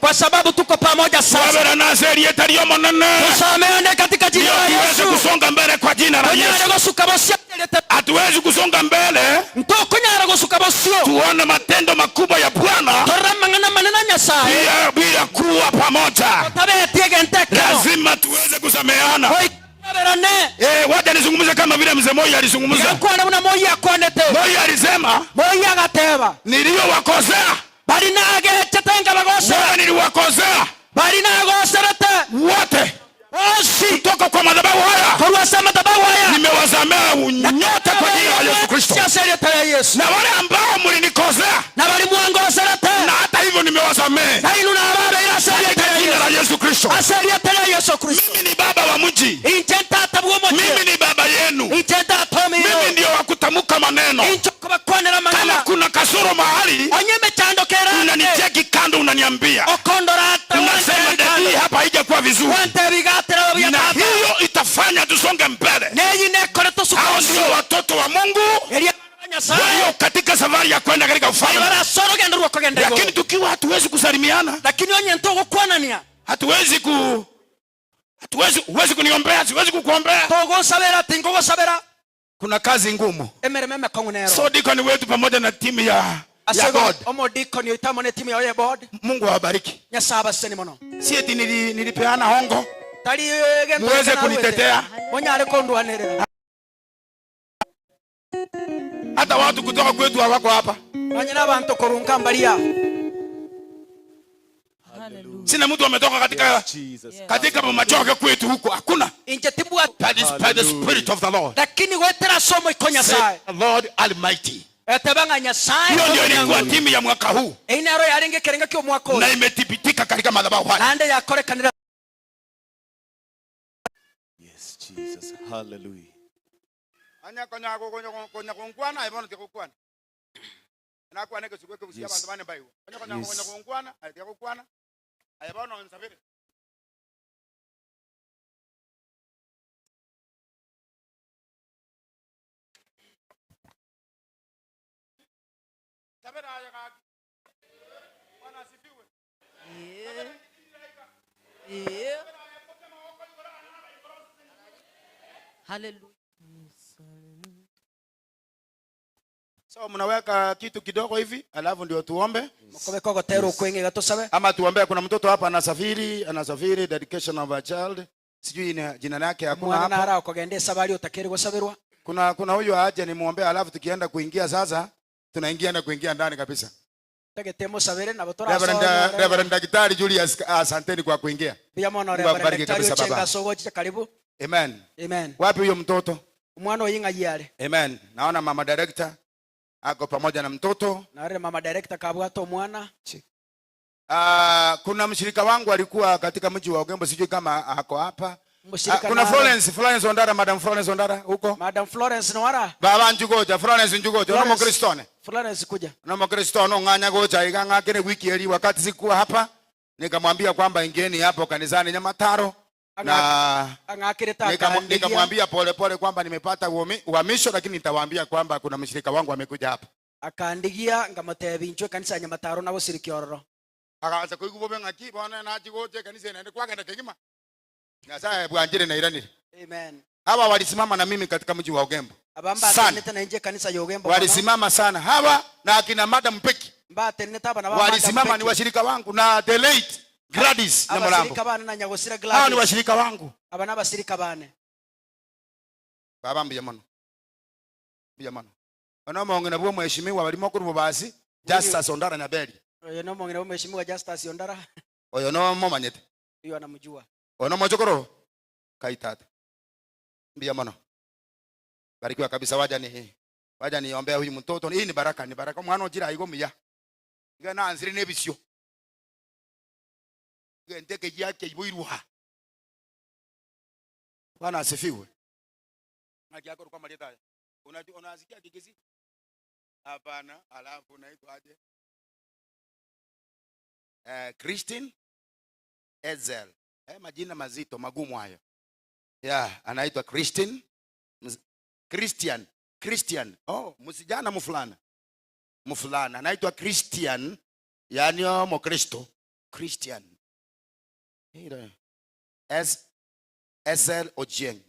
kwa sababu tuko pamoja sasa, tusameane katika jina la Yesu, kusonga mbele kwa jina la Yesu. Hatuwezi kusonga mbele tuone matendo makubwa ya Bwana bila kuwa pamoja. Lazima tuweze kusameana. Wacha nizungumze kama vile mzee Moi alizungumza. Moi alisema, niliowakosea niliwakosea wote kutoka kwa madhabahu haya, nimewasamea nyote kwa jina la Yesu Kristo. Na wale ambao mlinikosea, na hata hivyo nimewasamea kwa jina la Yesu Kristo. Mimi ni baba wa mji, mimi ni baba yenu, mimi ndio wa kutamka maneno. Kama kuna kasoro mahali, unanicheki kando, unaniambia, unasema dadi hapa haijakuwa vizuri, na hiyo itafanya tusonge mbele. Hao ndio watoto wa Mungu walio katika safari ya kwenda katika ufalme. Lakini tukiwa hatuwezi kusalimiana, huwezi kuniombea, siwezi kukuombea, kuna kazi ngumu. So deacon wetu pamoja na timu ya God, Mungu awabariki. Si eti nilipeana hongo muweze kunitetea. Hata watu kutoka kwetu hawako hapa. Sina mtu ametoka katika machoka kwetu huko, hakuna. That is by the Spirit of the Lord. Say, the Lord Almighty. Hiyo ndio ilikuwa timu ya mwaka huu, na imethibitika katika madhabahu haya. Yes, Jesus. Hallelujah. Hallelujah. So mnaweka kitu kidogo hivi, alafu ndio tuombe. Mukobeka gotero kwenge gatosabe. Ama tuombe, kuna mtoto hapa anasafiri dedication of a child. Sijui jina lake hakuna hapa. Mwana nara ukagende sabali utakere gosabirwa. Kuna huyu aje nimuombe, alafu tukienda kuingia sasa tunaingia na kuingia ndani kabisa. Tagetemo sabere na botora Reverend Daktari Julius, asanteni kwa kuingia. Pia mwana Reverend Daktari Chenga sogo chicha karibu. Amen. Amen. Wapi huyo mtoto? Mwana oyinga yale. Amen. Naona mama director ako pamoja na mtoto. Na wale mama director kabwato mwana. Kuna mshirika wangu alikuwa katika mji wa Ugembo, sijui kama ako hapa. Kuna Florence Ondara, Madam Florence Ondara huko. Madam Florence Nwara. Baba Njugoja, Florence Njugoja, nomo Kristone. Florence kuja. Nomo Kristono nganya goja iganga kene wiki hii wakati sikuwa hapa, nikamwambia kwamba ingeni hapo kanisani Nyamataro. Na nikamwambia pole kwamba nimepata uhamisho, lakini nitawaambia kwamba kuna mshirika wangu amekuja hapa. Akandigia ngamatebinchwe kanisa Nyamataro nabo sirikiororo. Akaanza kuigubobe ngaki bwana na jigoje kanisa inaenda kwagenda kegima. Na sasa bwanjire na iranire. Amen. Hawa walisimama na mimi katika mji wa Ugembo. Abamba ateneta na nje kanisa ya Ugembo. Walisimama sana. Hawa na akina Madam P.A.G. Mba ateneta bana baba. Walisimama, ni washirika wangu, na the late Gladys na Mulambo. Washirika bana na Nyagosira Gladys. Hao ni washirika wangu. Abana basirika bane. Baba mbiyamano. Mbiyamano. Wanaomongera nabo mheshimiwa walimo kuri mubasi Justus Ondara na Beli. Oyo no mongera mheshimiwa Justus Ondara. Oyo no momanyete. Iyo anamjua. Ono mojokoro kaitata. Mbiyamano. Barikiwa kabisa, waja niombea huyu mtoto. Hii ni baraka mwana ojira igo muya. Igana anzire nebisyo. Gendeke yake ibuirwa. Bwana asifiwe. Haki yako kwa maleta. Unasikia kikisi? Hapana, alafu unaitwa aje? Christine Ezel. Majina mazito magumu hayo. Anaitwa Christine Christian. Msijana mfulana anaitwa Christian, yani Mkristo. Christian. SL Ojeng.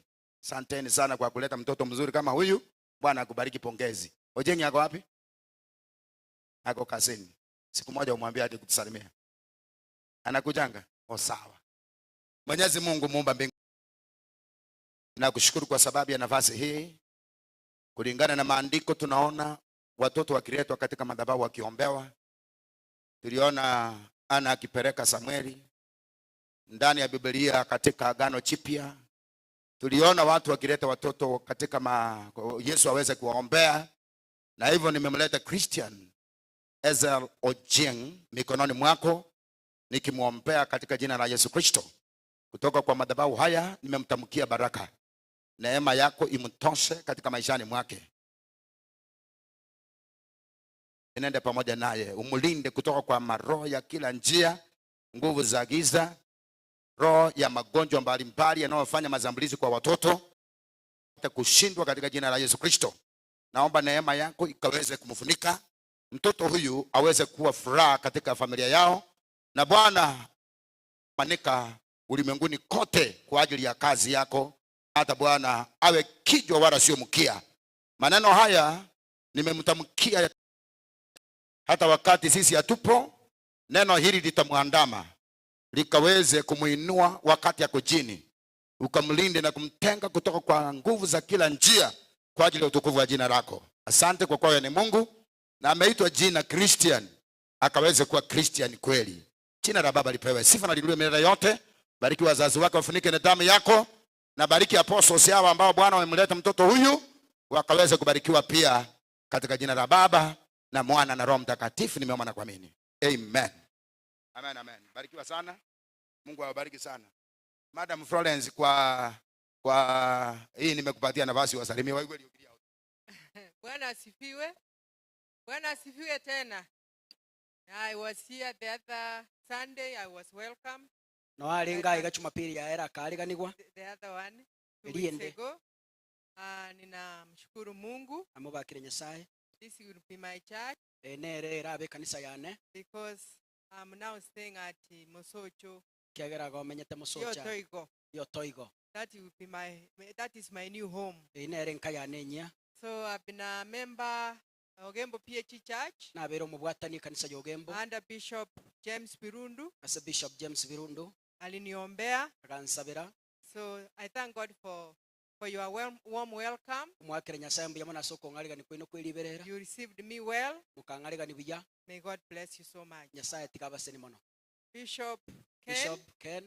Asanteni sana kwa kuleta mtoto mzuri kama huyu. Bwana akubariki, pongezi. Ojeng yako wapi? Ako kazini. Siku moja umwambie aje kutusalimia. Anakujanga? Sawa. Mwenyezi Mungu muumba mbingu, nakushukuru kwa sababu ya nafasi hii. Kulingana na maandiko tunaona watoto wakiletwa katika madhabahu wakiombewa. Tuliona Ana akipeleka Samueli ndani ya Biblia katika Agano Jipya. Tuliona watu wakileta watoto katika Yesu aweze kuwaombea, na hivyo nimemleta Christian Ezel Ojeng mikononi mwako, nikimwombea katika jina la Yesu Kristo. Kutoka kwa madhabahu haya nimemtamkia baraka. Neema yako imtoshe katika maishani mwake. Nenda pamoja naye, umulinde kutoka kwa maroho ya kila njia, nguvu za giza, roho ya magonjwa mbalimbali yanayofanya mazambulizi kwa watoto, hata kushindwa katika jina la Yesu Kristo. Naomba neema yako ikaweze kumfunika mtoto huyu, aweze kuwa furaha katika familia yao, na Bwana manika ulimwenguni kote kwa ajili ya kazi yako. Hata Bwana awe kijwa wala sio mkia. Maneno haya nimemtamkia hata wakati sisi hatupo, neno hili litamwandama, likaweze kumuinua wakati yako chini, ukamlinde na kumtenga kutoka kwa nguvu za kila njia kwa ajili ya utukufu wa jina lako. Asante kwa kuwa ni Mungu, na ameitwa jina Christian, akaweze kuwa Christian kweli. Jina la Baba lipewe sifa na liluwe milele yote. Bariki wazazi wake, wafunike na damu yako, na bariki apostles hawa ambao Bwana wamemleta mtoto huyu, wakaweze kubarikiwa pia katika jina la Baba na Mwana na Roho Mtakatifu, nimeomba na kuamini. Amen. Amen. Barikiwa sana. Mungu awabariki sana. Madam Florence, kwa hii nimekupatia nafasi wasalimie wewe kweli. Bwana asifiwe. Bwana asifiwe tena. I was here the other Sunday. I was welcome. No alinga iga Jumapili ya era kaliganirwa. The other one 2 weeks ago. Ninamshukuru Mungu. Amubakire Nyasaye. This will be my church. Nere rabe kanisa yane. Because I'm now staying at Mosocho. Kiagera go menyete Mosocha. Yotoigo. That is my new home. Nere nkaya nenya. So I've been a member Ogembo P.A.G Church nabera omubwatani kanisa y'Ogembo under Bishop James Birundu. ase Bishop James Birundu Aliniombea. akansabira. So I thank God for your warm welcome. Omwakire Nyasaye mbuya mono ase okong'aregani kwino kweriberera. You received me well. Mukang'aregani buya. May God bless you so much. Nyasaye tikabaseni mono. Bishop Ken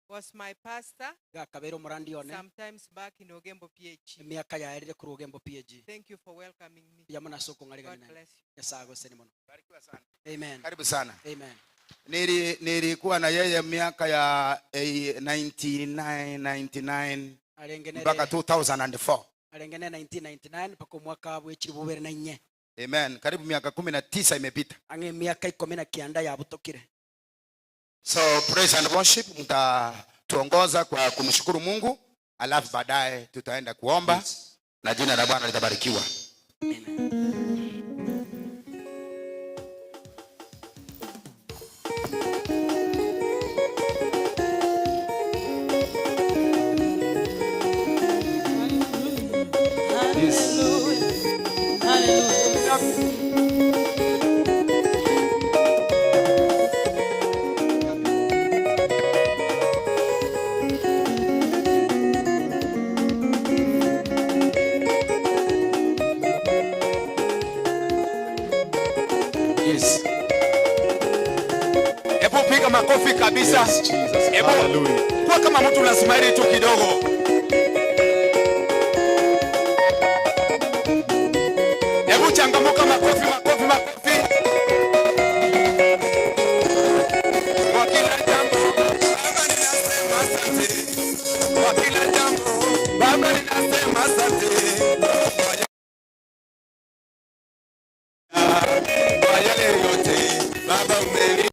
was my pastor gakabera omurandi one sometimes back in Ogembo P.A.G. emyaka yaerire kuri Ogembo P.A.G. Thank you for welcoming me. buya mono ase God okong'aregani naye. bless you. Nyasaye agoseni mono. Barikiwa sana. Amen. Karibu sana. Amen. Nilikuwa na yeye miaka ya 99 mpaka 2004. Alengene 1999 mpaka mwaka bw'ekiri bubere na 4. Amen. Karibu miaka 19 imepita. Ange miaka 19 yabutokire. So praise and worship mtatuongoza kwa kumshukuru Mungu, alafu baadaye tutaenda kuomba na jina la Bwana litabarikiwa. Hebu piga makofi kabisa. Hebu kwa kama mtu unasmile tu kidogo. Hebu changamuka makofi. Kwa kila jambo Baba ninasema asante. Kwa kila jambo Baba ninasema asante. Kwa yale yote Baba umeni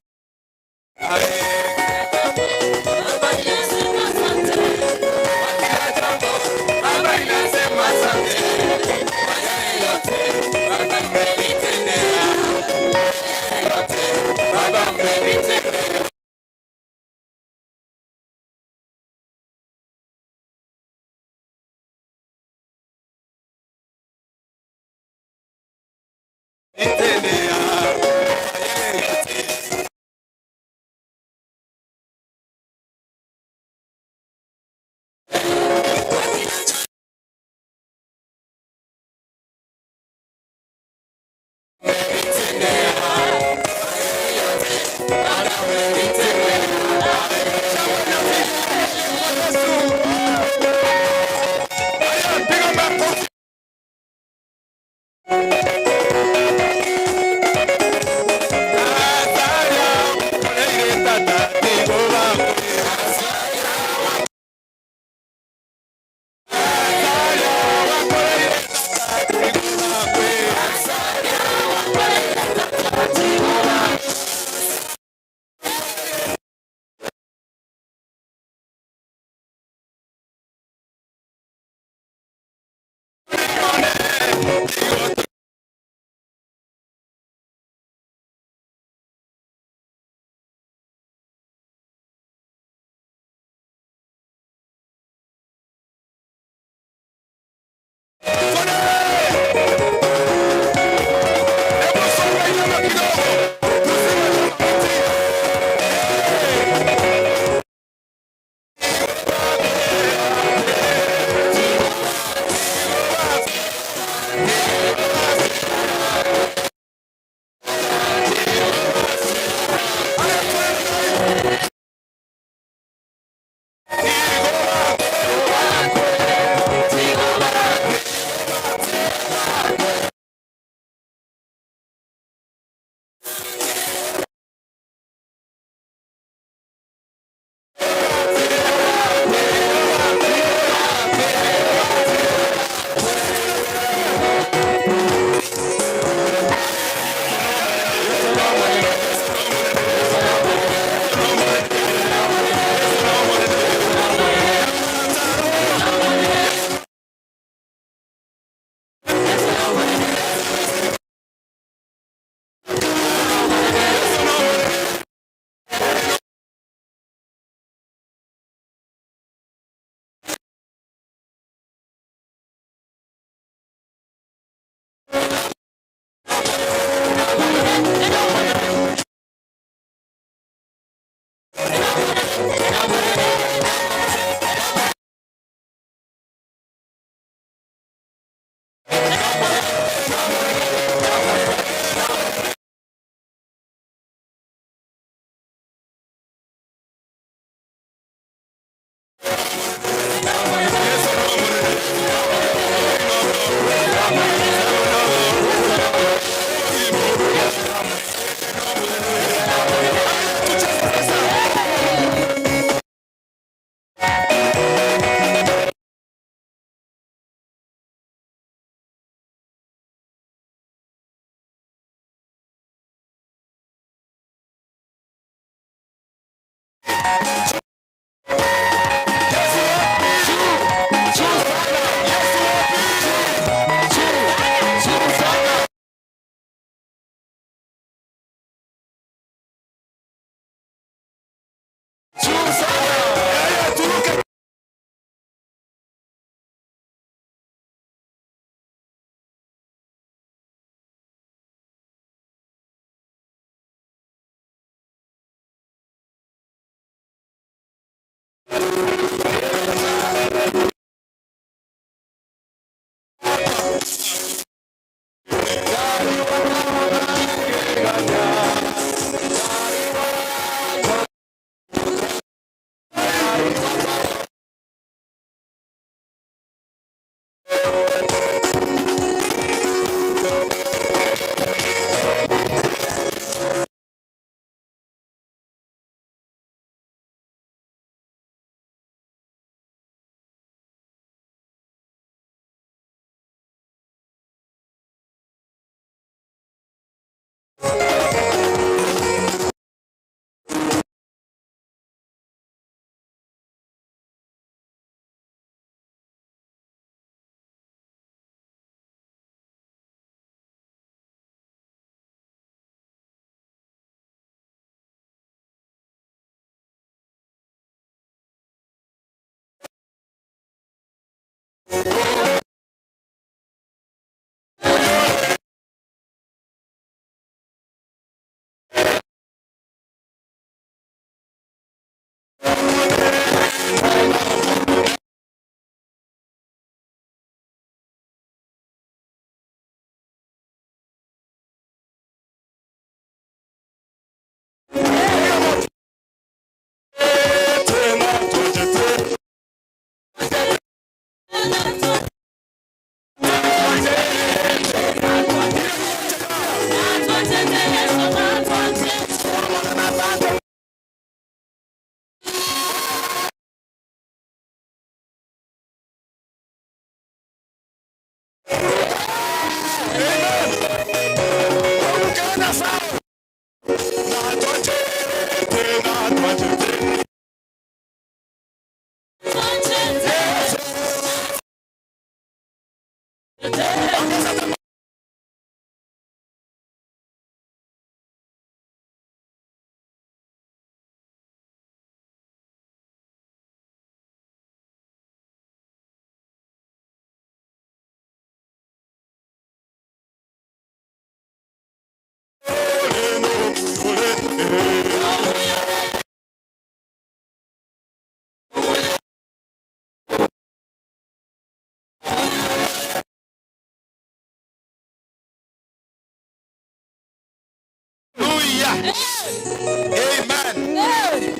Amen.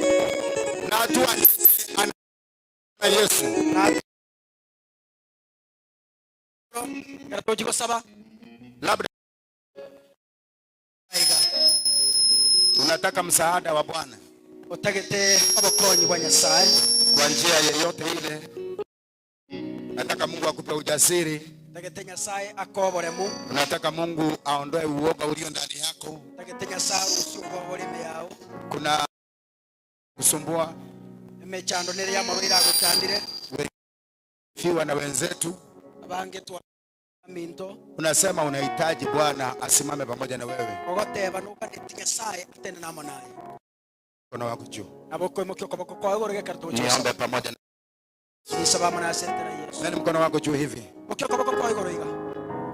Na tuanze na Yesu. Labda unataka msaada wa Bwana utagete abakonyi bwa Nyasaye kwa njia yoyote ile. Nataka Mungu akupe ujasiri. utagete Nyasaye akoboremu. Unataka Mungu aondoe uoga ulio ndani yako. utagete Nyasaye usubobore meyao. Kuna kusumbua emechando nere ya marira gutandire fiwa na wenzetu abange twa minto. Unasema unahitaji Bwana asimame pamoja na wewe. Ogoteba nuka Nyasaye atende namo naye. Kuna wako juu. Aboko mukyo koboko kwa gorege karto Ni ombe pamoja na ni sababu na sentera Yesu. nani mkono wako juu hivi. Mukyo koboko kwa gorege.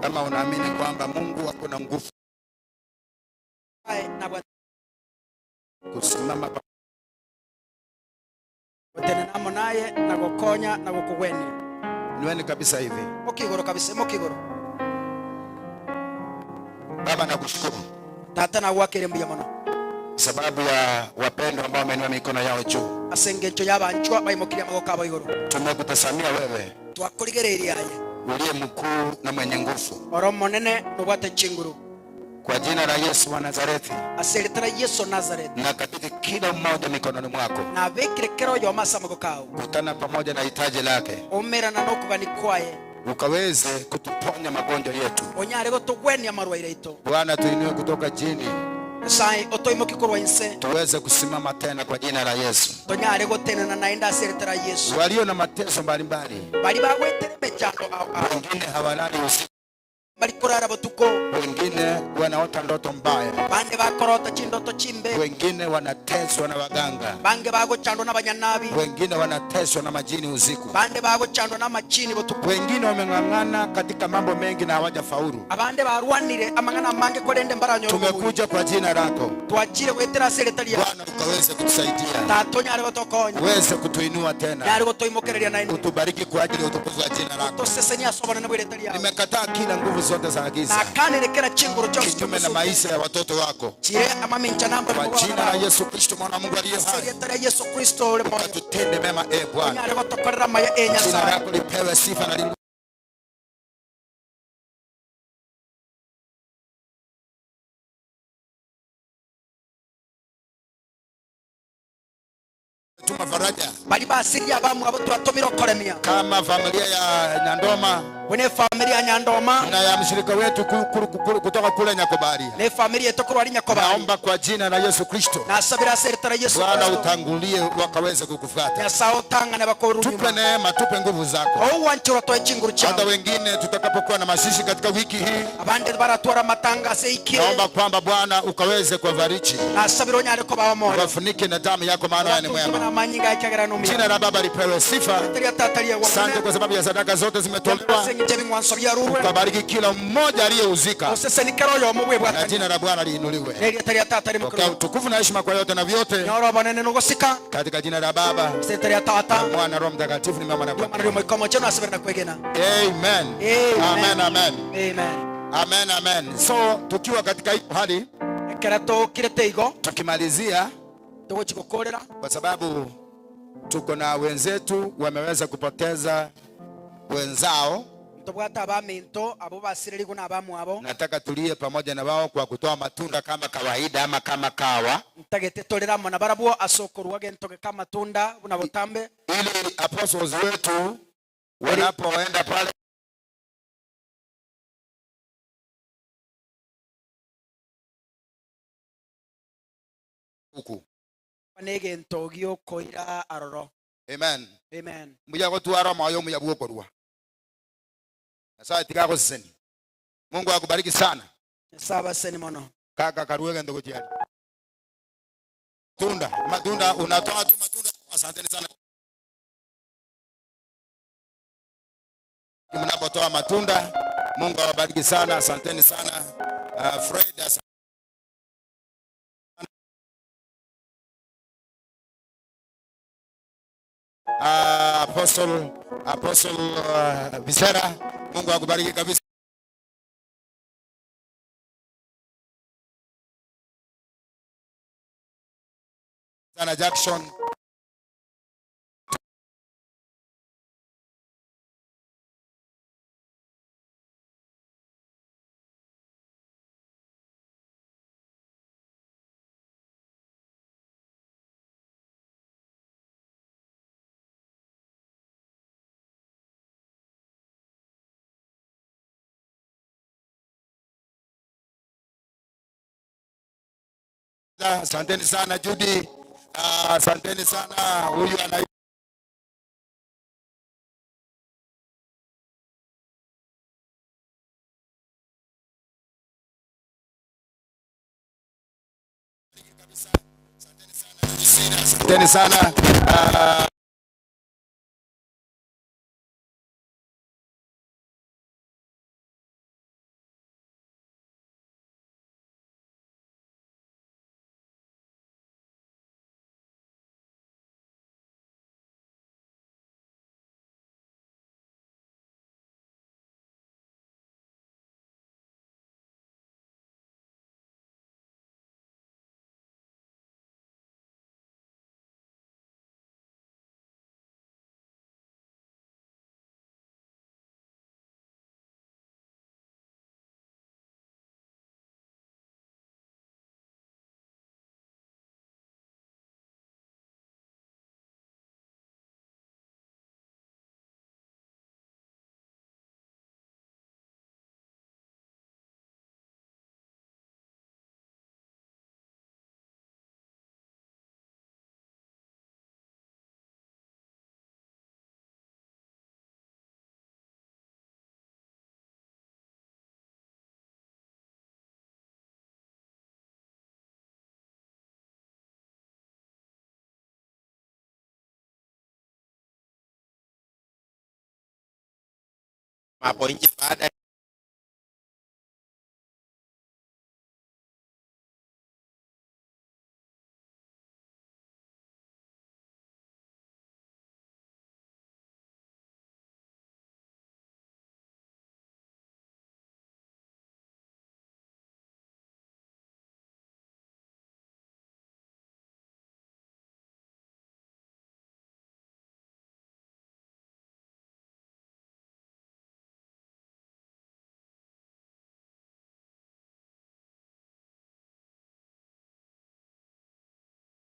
Kama unaamini kwamba Mungu ako na nguvu Ai na kusimama atende namo naye na gukonya na gukugweni. niweni kabisa hivi. Mukigoro kabisa mukigoro. Baba nakushukuru. Tata na wakere mbuya mono. Sababu ya wapendwa ambao wameinua mikono yao juu. Asengencho yabanchwa bayimokiria magoka bayigoro. Tumekutasamia wewe. Twakurigereria aye. Uliye mkuu na mwenye nguvu. Oromo nene nubate chinguru. Kwa jina la Yesu wa Nazareti. Aseritara Yesu Nazareth. Na katika kila mmoja mikononi mwako. Na bekire kero yo masa magokao. Kutana pamoja na hitaji lake. Omera na nokugani kwaye. Ukaweze kutuponya magonjwa yetu. Onyare gotugwenia marwaire ito. Bwana tuinue kutoka chini. sai otoimoki kurwa inse tuweze kusimama tena kwa jina la Yesu. tonyare gotenana naenda aseretera Yesu. Walio na mateso mbalimbali, bali bagwetere mechando wengine hawalali usiku, bali kurara botuko, wengine wanaota ndoto mbaya, bande bakorota chindoto chimbe, wengine wanateswa na waganga, bange bagochandwa n'abanyanabi, wengine wanateswa na majini usiku, bande bagochandwa n'amachini botuko, wengine wameng'ang'ana katika mambo mengi na hawajafaulu. abande barwanire amangana mange kolende mbaranyo. Tumekuja kwa jina lako twachire gwetera aseretera Bwana, ukaweze kutusaidia, tatonyare gotokonya, uweze kutuinua tena, yari gotoimokereria naini, utubariki kwa ajili ya utukufu wa jina lako. tosesenia sobana nabweretera. Nimekataa kila nguvu zote za giza na kanerekera chinguru cyose kinyume na maisha ya watoto wako, chire amamincha namba kwa jina la Yesu Kristo mwana wa Mungu aliye hai. seretera Yesu Kristo ole moyo Tutende mema Bwana, nyare gotokorera maya enya jina sana. lako lipewe sifa na tuma faraja bali basiria bamu abo twatomira okoremia kama familia ya Nyandoma wene familia ya Nyandoma na ya mshirika wetu kutoka kule Nyakobaria. ne familia yetu kurwari Nyakobari. Naomba kwa jina la Yesu Kristo, na sabira seretera Yesu Bwana Kristo utangulie wakaweze kukufuata. ya saotanga na bakoru Tupe neema, tupe nguvu zako. o wanchura to chinguru cha Hata wengine tutakapokuwa na mazishi katika wiki hii, abande baratwara matanga seikire. naomba kwamba Bwana ukaweze kuwabariki, na sabiro nyare ko bawo moyo wafunike na damu yako, maana wewe ni mwema. na manyinga ikagara no Jina la Baba lipewe sifa. Teria tataria wa Asante kwa sababu ya sadaka zote zimetolewa. sengeje mwanso bya ruwe Ukabariki kila mmoja aliyeuzika, osese ni karo yo mubwe bwa na jina la Bwana liinuliwe. teria tatari Kwa mukuru utukufu na heshima kwa yote na vyote, nyoro banene no gosika katika jina la Baba, teria tata Mwana, Roho Mtakatifu, nimeomba na mwana kuamini. yo mokomo cheno asibira na kwegena. Amen. Amen, amen. Amen. Amen, amen. So tukiwa katika hii hali, Kerato kirete igo tukimalizia, to chikokorera kwa sababu tuko na wenzetu wameweza kupoteza wenzao, tobwata abaminto abo basiriri kuna abamu abo nataka tulie pamoja na wao kwa kutoa matunda kama kawaida ama kama kawa, ntagete tolera mona barabo asokorwa gentoke kama tunda buna botambe ili apostles wetu wanapoenda pale huku. nege ntogio koira aroro. Amen. Amen. Muya gotuara moyo muya buokorwa. Sasa tikako seni. Mungu akubariki sana. Saba seni mono. Kaka karuwege ndogo tiari. Matunda unatoa tu matunda. Asanteni sana. Mnapotoa matunda, Mungu awabariki sana. Asanteni sana. Fred, Apostle Visera, Mungu akubariki kabisa. Sana Jackson. Asanteni sana Judy. Asanteni sana huyu ana asanteni sana. hapo nje baada